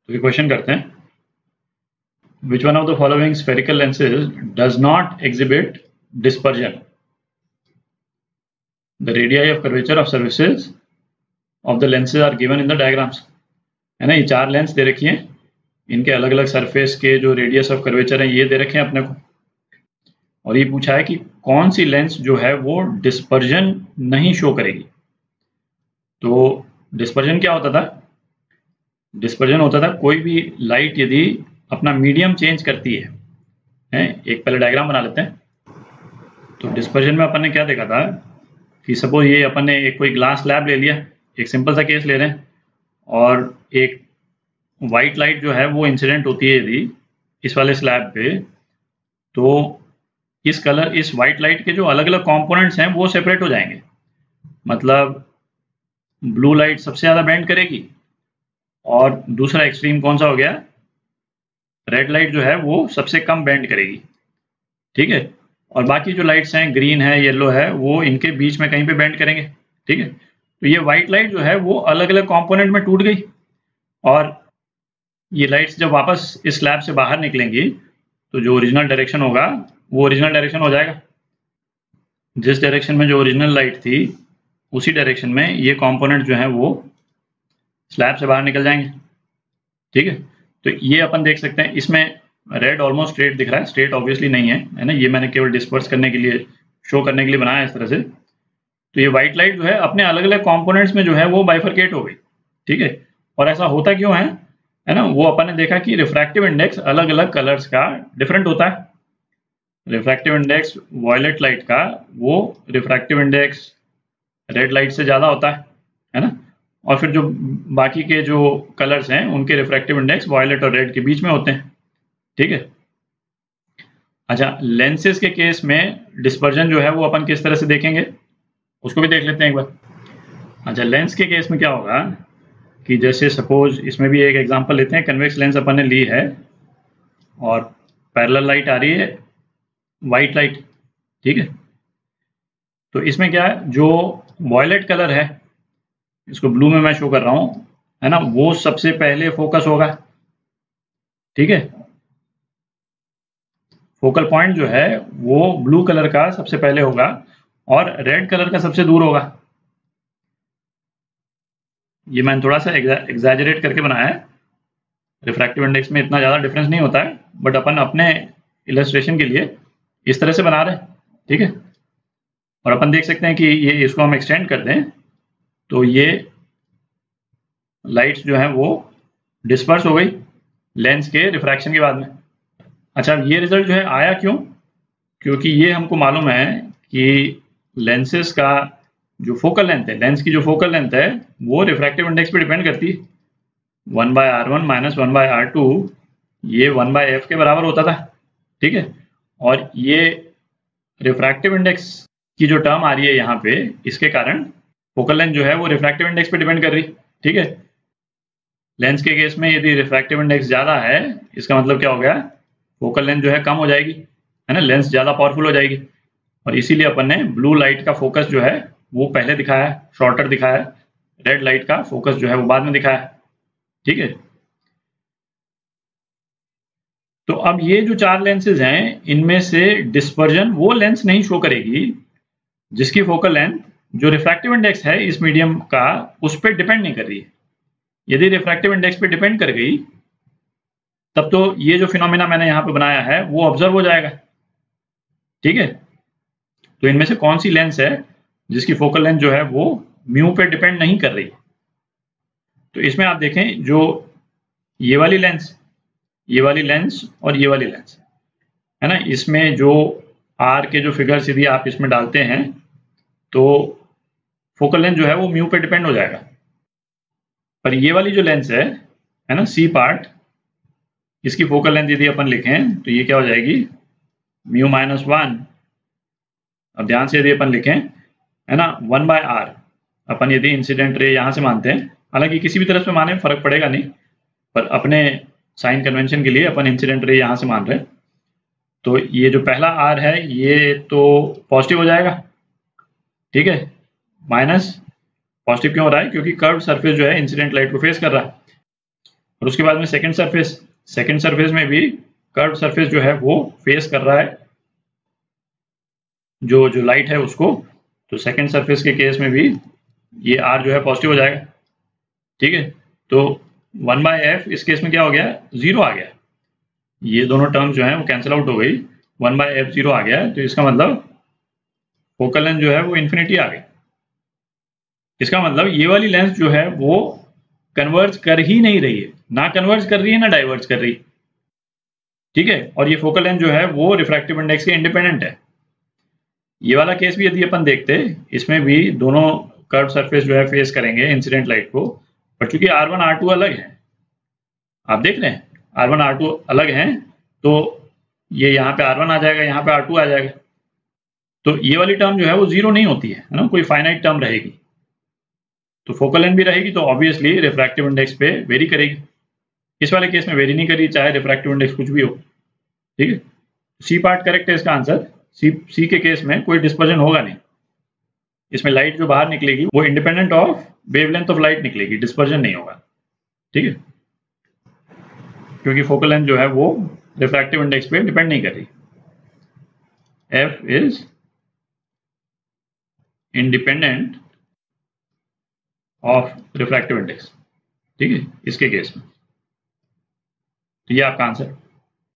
तो ये क्वेश्चन करते हैं, which one of the following spherical lenses does not exhibit dispersion? The radii of curvature of surfaces of the lenses are given in the diagrams. है ना, ये 4 lens दे रखी हैं, इनके अलग अलग सरफेस के जो रेडियस ऑफ कर्वेचर है ये दे रखे हैं अपने को, और ये पूछा है कि कौन सी लेंस जो है वो डिस्पर्जन नहीं शो करेगी। तो डिस्पर्जन क्या होता था? डिस्पर्जन होता था कोई भी लाइट यदि अपना मीडियम चेंज करती है। एक पहले डायग्राम बना लेते हैं। तो डिस्पर्जन में अपन ने क्या देखा था कि सपोज ये अपन ने एक कोई ग्लास स्लैब ले लिया, एक सिंपल सा केस ले रहे हैं, और एक वाइट लाइट जो है वो इंसिडेंट होती है यदि इस वाले स्लैब पे, तो इस वाइट लाइट के जो अलग अलग कंपोनेंट्स हैं वो सेपरेट हो जाएंगे। मतलब ब्लू लाइट सबसे ज़्यादा बेंड करेगी, और दूसरा एक्सट्रीम कौन सा हो गया, रेड लाइट जो है वो सबसे कम बेंड करेगी। ठीक है, और बाकी जो लाइट्स हैं, ग्रीन है, येलो है, वो इनके बीच में कहीं पे बेंड करेंगे। ठीक है, तो ये वाइट लाइट जो है वो अलग अलग कंपोनेंट में टूट गई, और ये लाइट्स जब वापस इस स्लैब से बाहर निकलेंगी तो जो ओरिजिनल डायरेक्शन होगा वो ओरिजिनल डायरेक्शन हो जाएगा। जिस डायरेक्शन में जो ओरिजिनल लाइट थी उसी डायरेक्शन में ये कंपोनेंट जो है वो स्लैब से बाहर निकल जाएंगे। ठीक है, तो ये अपन देख सकते हैं, इसमें रेड ऑलमोस्ट स्ट्रेट दिख रहा है, स्ट्रेट ऑब्वियसली नहीं है ना, ये मैंने केवल डिस्पर्स करने के लिए, शो करने के लिए बनाया इस तरह से। तो ये व्हाइट लाइट जो है अपने अलग अलग कंपोनेंट्स में जो है वो बाइफरकेट हो गई। ठीक है, और ऐसा होता क्यों है ना, वो अपन ने देखा कि रिफ्रैक्टिव इंडेक्स अलग अलग कलर्स का डिफरेंट होता है। रिफ्रैक्टिव इंडेक्स वॉयलेट लाइट का, वो रिफ्रैक्टिव इंडेक्स रेड लाइट से ज़्यादा होता है ना, और फिर जो बाकी के जो कलर्स हैं उनके रिफ्रैक्टिव इंडेक्स वॉयलेट और रेड के बीच में होते हैं। ठीक है, अच्छा, लेंसेज के केस में डिस्पर्जन जो है वो अपन किस तरह से देखेंगे उसको भी देख लेते हैं एक बार। अच्छा, लेंस के केस में क्या होगा कि जैसे सपोज इसमें भी एक एग्जांपल लेते हैं, कन्वेक्स लेंस अपन ने ली है और पैरेलल लाइट आ रही है, वाइट लाइट। ठीक है, तो इसमें क्या है, जो वॉयलेट कलर है, इसको ब्लू में मैं शो कर रहा हूँ, है ना, वो सबसे पहले फोकस होगा। ठीक है, फोकल पॉइंट जो है वो ब्लू कलर का सबसे पहले होगा और रेड कलर का सबसे दूर होगा। ये मैंने थोड़ा सा एग्जैजरेट करके बनाया है, रिफ्रैक्टिव इंडेक्स में इतना ज़्यादा डिफरेंस नहीं होता है, बट अपन अपने इलस्ट्रेशन के लिए इस तरह से बना रहे हैं। ठीक है, और अपन देख सकते हैं कि ये इसको हम एक्सटेंड कर दें तो ये लाइट्स जो है वो डिस्पर्स हो गई लेंस के रिफ्रैक्शन के बाद में। अच्छा, ये रिजल्ट जो है आया क्यों? क्योंकि ये हमको मालूम है कि लेंसेज का जो फोकल लेंथ है, लेंस की जो फोकल लेंथ है वो रिफ्रैक्टिव इंडेक्स पे डिपेंड करती है। 1/r1 माइनस 1/r2 ये 1/f के बराबर होता था। ठीक है, और ये रिफ्रैक्टिव इंडेक्स की जो टर्म आ रही है यहाँ पे, इसके कारण फोकल लेंथ जो है वो रिफ्रैक्टिव इंडेक्स पे डिपेंड कर रही। ठीक है, लेंस के केस में यदि रिफ्रैक्टिव इंडेक्स ज़्यादा है, इसका मतलब क्या हो गया, फोकल लेंथ जो है कम हो जाएगी, है ना, लेंस ज़्यादा पावरफुल हो जाएगी, और इसीलिए अपन ने ब्लू लाइट का फोकस जो है वो पहले दिखाया है, शॉर्टर दिखाया है, रेड लाइट का फोकस जो है वो बाद में दिखाया है। ठीक है, तो अब ये जो 4 लेंसेज हैं इनमें से डिस्पर्जन वो लेंस नहीं शो करेगी जिसकी फोकल लेंथ जो रिफ्रैक्टिव इंडेक्स है इस मीडियम का उस पर डिपेंड नहीं कर रही है। यदि रिफ्रैक्टिव इंडेक्स पे डिपेंड कर गई तब तो ये जो फिनोमेना मैंने यहाँ पे बनाया है वो ऑब्जर्व हो जाएगा। ठीक है, तो इनमें से कौन सी लेंस है जिसकी फोकल लेंथ जो है वो म्यू पे डिपेंड नहीं कर रही? तो इसमें आप देखें, जो ये वाली लेंस, ये वाली लेंस और ये वाली लेंस है ना, इसमें जो आर के जो फिगर्स यदि आप इसमें डालते हैं तो फोकल लेंथ जो है वो म्यू पे डिपेंड हो जाएगा। पर ये वाली जो लेंस है ना, सी पार्ट, इसकी फोकल लेंथ यदि अपन लिखें तो ये क्या हो जाएगी, μ-1। अब ध्यान से यदि अपन लिखें, है ना, 1/r, अपन यदि इंसिडेंट रे यहाँ से मानते हैं, हालांकि किसी भी तरफ से माने फर्क पड़ेगा नहीं, पर अपने साइन कन्वेंशन के लिए अपन इंसिडेंट रे यहाँ से मान रहे हैं, तो ये जो पहला r है ये तो पॉजिटिव हो जाएगा। ठीक है, माइनस पॉजिटिव क्यों हो रहा है, क्योंकि कर्व सरफेस जो है इंसिडेंट लाइट को फेस कर रहा है। और उसके बाद में सेकंड सरफेस में भी कर्व सरफेस जो है वो फेस कर रहा है जो लाइट है उसको, तो सेकंड सरफेस के केस में भी ये r जो है पॉजिटिव हो जाएगा। ठीक है, तो 1/f इस केस में क्या हो गया, 0 आ गया, ये दोनों टर्म जो है वो कैंसिल आउट हो गई, 1/f 0 आ गया, तो इसका मतलब फोकल लेंथ जो है वो इन्फिनिटी आ गई। इसका मतलब ये वाली लेंस जो है वो कन्वर्ज कर ही नहीं रही है, ना कन्वर्ज कर रही है ना डाइवर्ज कर रही। ठीक है, और ये फोकल लेंथ जो है वो रिफ्रैक्टिव इंडेक्स के इंडिपेंडेंट है। ये वाला केस भी यदि अपन देखते, इसमें भी दोनों कर्व सरफेस जो है फेस करेंगे इंसिडेंट लाइट को, पर चूंकि R1 R2 अलग है, आप देख रहे हैं R1 R2 अलग हैं, तो ये यहाँ पे R1 आ जाएगा, यहाँ पे R2 आ जाएगा, तो ये वाली टर्म जो है वो 0 नहीं होती है ना, कोई फाइनाइट टर्म रहेगी, तो फोकल लेंथ भी रहेगी, तो ऑब्वियसली रिफ्रैक्टिव इंडेक्स पे वेरी करेगी। इस वाले केस में वेरी नहीं करी, चाहे रिफ्रैक्टिव इंडेक्स कुछ भी हो। ठीक है, सी पार्ट करेक्ट है इसका आंसर। सी के केस में कोई डिस्पर्जन होगा नहीं, इसमें लाइट जो बाहर निकलेगी वो independent of wavelength of light निकलेगी, डिस्पर्जन नहीं होगा। ठीक है, क्योंकि फोकल लेंथ जो है वो रिफ्रैक्टिव इंडेक्स पे डिपेंड नहीं कर रही। F is independent of refractive index. ठीक है, इसके केस में, तो ये आपका आंसर।